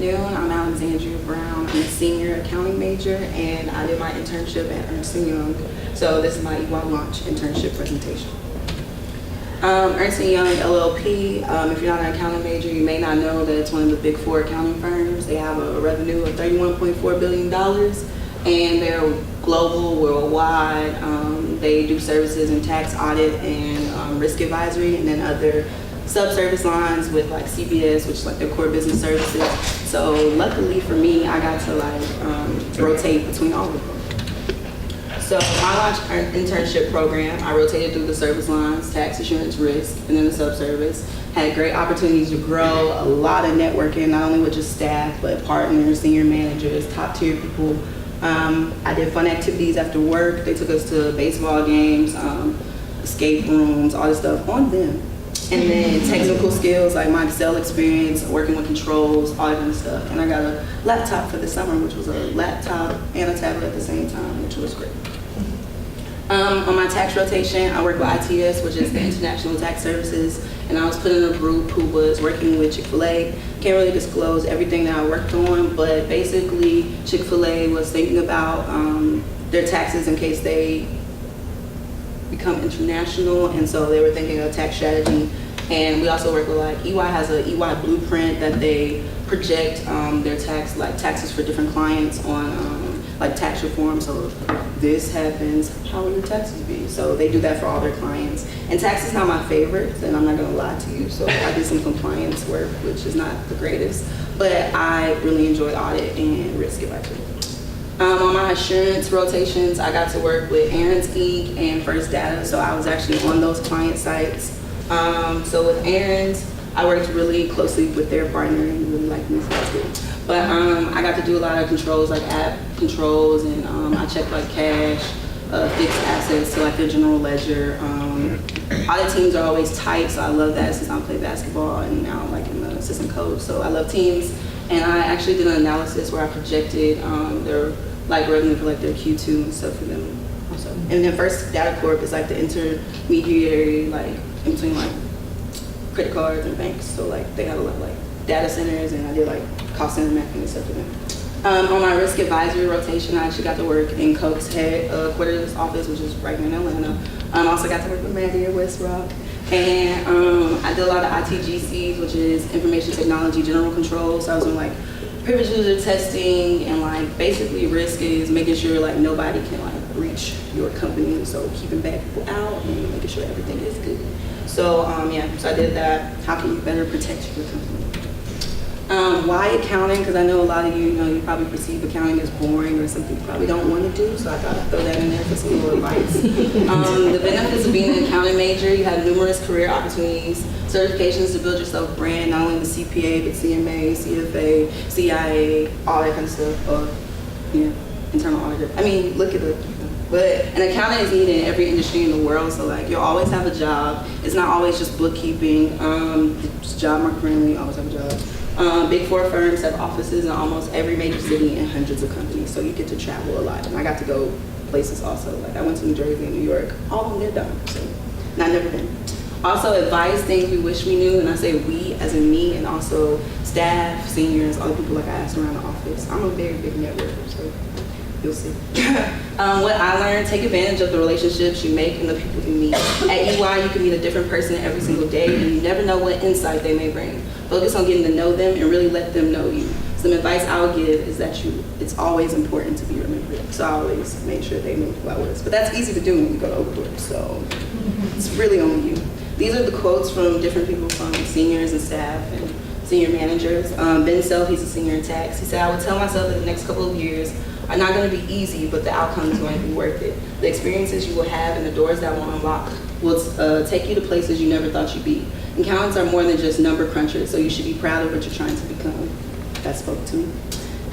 afternoon. I'm Alexandria Brown. I'm a senior accounting major, and I did my internship at Ernst Young. So this is my EY launch internship presentation. Ernst Young, LLP. If you're not an accounting major, you may not know that it's one of the big 4 accounting firms. They have a revenue of $31.4 billion, and they're global, worldwide. They do services in tax, audit, and risk advisory, and then other sub-service lines with like CBS, which is like their core business services. So luckily for me, I got to like rotate between all of them. So my launch internship program, I rotated through the service lines, tax, insurance, risk, and then the sub-service. Had great opportunities to grow, a lot of networking, not only with just staff, but partners, senior managers, top tier people. I did fun activities after work. They took us to baseball games, escape rooms, all this stuff on them. And then technical skills like my Excel experience, working with controls, all that kind of stuff. And I got a laptop for the summer, which was a laptop and a tablet at the same time, which was great. On my tax rotation, I work with ITS, which is the International Tax Services, and I was put in a group who was working with Chick-fil-A. Can't really disclose everything that I worked on, but basically Chick-fil-A was thinking about their taxes in case they become international, and so they were thinking of tax strategy. And we also work with like EY has a EY blueprint that they project their taxes for different clients on like tax reform. So if this happens, how will your taxes be? So they do that for all their clients. And tax is not my favorite, and I'm not gonna lie to you. So I did some compliance work, which is not the greatest, but I really enjoyed audit and risk advisory. On my assurance rotations, I got to work with Ernst Young and First Data, so I was actually on those client sites. So with Ernst, I worked really closely with their partner and really liked me, so that's good. But I got to do a lot of controls, like app controls, and I checked like cash, fixed assets, so like their general ledger. Audit teams are always tight, so I love that since I play basketball and now I'm like in the assistant coach, so I love teams. And I actually did an analysis where I projected their like revenue for like their Q2 and stuff for them also. And then First Data Corp is like the intermediary, like in between like credit cards and banks. So like they have a lot of like data centers, and I did like cost center mapping and stuff for them. On my risk advisory rotation, I actually got to work in Coke's headquarters office, which is right here in Atlanta. I also got to work with Maddie at West Rock. And I did a lot of ITGCs, which is information technology general controls. So I was doing like privilege user testing, and like basically risk is making sure like nobody can like breach your company. So keeping bad people out and making sure everything is good. So yeah, so I did that. How can you better protect your company? Why accounting? Because I know a lot of you, you probably perceive accounting as boring or something you probably don't want to do, so I thought I'd throw that in there for some little advice. The benefits of being an accounting major: you have numerous career opportunities, certifications to build yourself a brand, not only the CPA, but CMA, CFA, CIA, all that kind of stuff, internal auditor. I mean, look at it. But an accountant is needed in every industry in the world, so like you'll always have a job. It's not always just bookkeeping. It's job market friendly, always have a job. Big 4 firms have offices in almost every major city and hundreds of companies, so you get to travel a lot. And I got to go places also. Like I went to New Jersey and New York, all of them they're done. So, and I've never been. Also advice, things we wish we knew, and I say we as in me, and also staff, seniors, all the people like I asked around the office. I'm a very big networker, so you'll see. What I learned: take advantage of the relationships you make and the people you meet. At EY, you can meet a different person every single day, and you never know what insight they may bring. Focus on getting to know them and really let them know you. Some advice I would give is that it's always important to be remembered. So I always made sure they knew who I was. But that's easy to do when you go to Oglethorpe, so it's really on you. These are the quotes from different people, from seniors and staff and senior managers. Ben Self, he's a senior in tax. He said, I would tell myself that the next couple of years are not going to be easy, but the outcome is going to be worth it. The experiences you will have and the doors that will unlock will take you to places you never thought you'd be. Accountants are more than just number crunchers, so you should be proud of what you're trying to become. That spoke to me.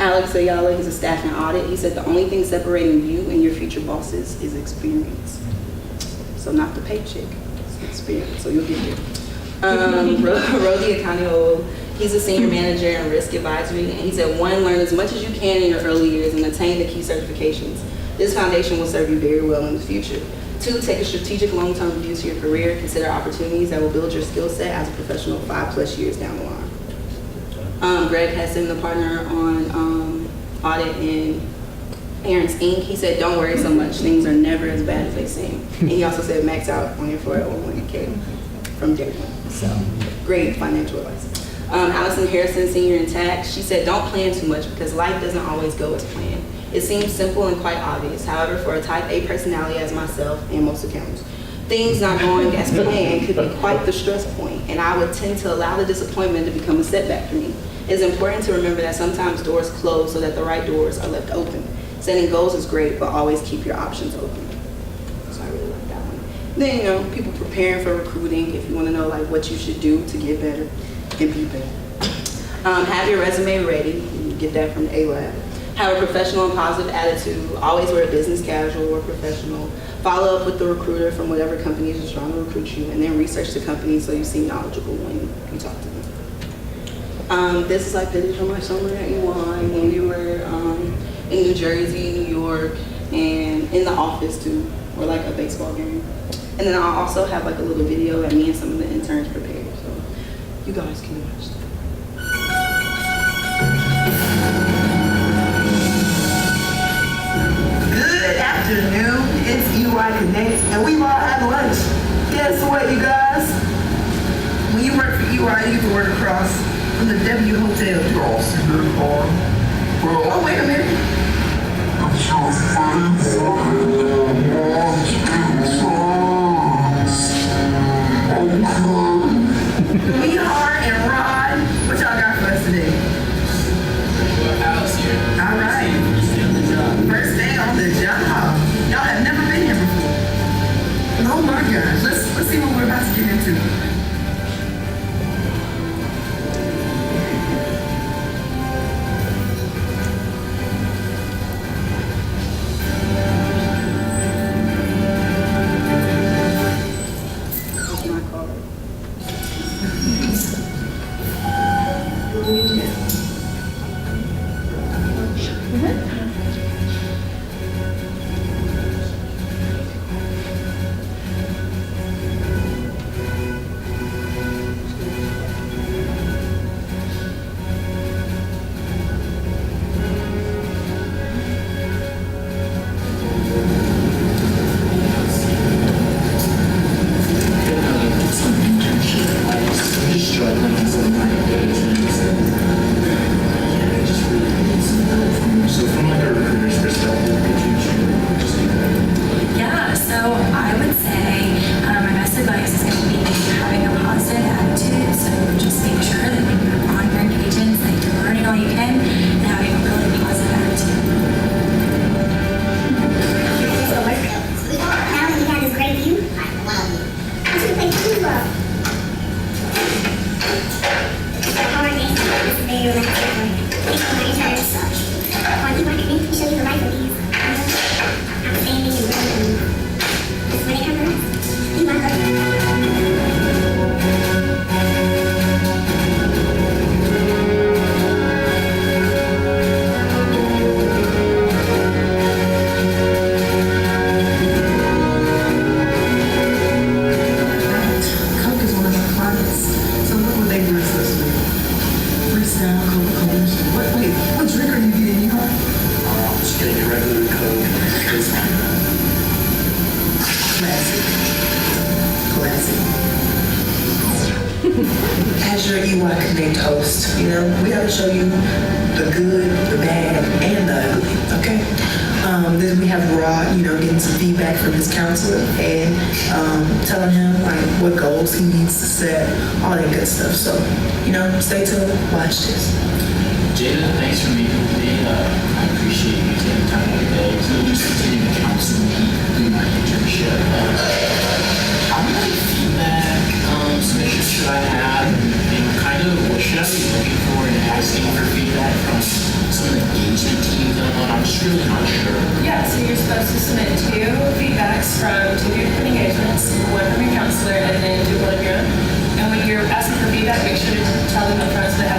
Alex Ayala, he's a staff in audit. He said the only thing separating you and your future bosses is experience. So not the paycheck, it's experience, so you'll get there. Rodi Akanio, he's a senior manager in risk advisory, and he said, 1, learn as much as you can in your early years and attain the key certifications. This foundation will serve you very well in the future. 2, take a strategic long-term view to your career. Consider opportunities that will build your skill set as a professional 5+ years down the line. Greg Heston, the partner on audit, and Ernst Young, he said, don't worry so much. Things are never as bad as they seem. And he also said, max out on your 401k from day one. So, great financial advice. Allison Harrison, senior in tax, she said, don't plan too much because life doesn't always go as planned. It seems simple and quite obvious. However, for a type A personality as myself and most accountants, things not going as planned could be quite the stress point, and I would tend to allow the disappointment to become a setback for me. It's important to remember that sometimes doors close so that the right doors are left open. Setting goals is great, but always keep your options open. So I really like that one. Then, people preparing for recruiting, if you want to know like what you should do to get better and be better. Have your resume ready. You get that from A-Lab. Have a professional and positive attitude. Always wear business casual or professional. Follow up with the recruiter from whatever company is trying to recruit you, and then research the company so you seem knowledgeable when you talk to them. This is like pictures from my summer at EY when we were in New Jersey, New York, and in the office too, or like a baseball game. And then I'll also have like a little video that me and some of the interns prepared, so you guys can watch that. Good afternoon, it's EY Connect, and we've all had lunch. Guess what, you guys? When you work for EY, you can work across from the W Hotel. Oh, wait a minute. Sweetheart and Rod, what y'all got for us today? All right. First day on the job. Y'all have never been here before. Oh my gosh. Let's see what we're about to get into. As your EY Connect host, we have to show you the good, the bad, and the ugly, okay? Then we have Rod, getting some feedback from his counselor and telling him like what goals he needs to set, all that good stuff. So, stay tuned, watch this. Jada, thanks for meeting with me. I appreciate you taking time out of your day to just continue to counsel me through my internship. How many feedback submissions should I have, and kind of what should I be looking for and asking for feedback from some of the engagement teams that I'm on? I'm just really not sure. Yeah, so you're supposed to submit 2 feedbacks from 2 different engagements, 1 from your counselor and then 2 from your own. And when you're asking for feedback, make sure to tell them up front so they have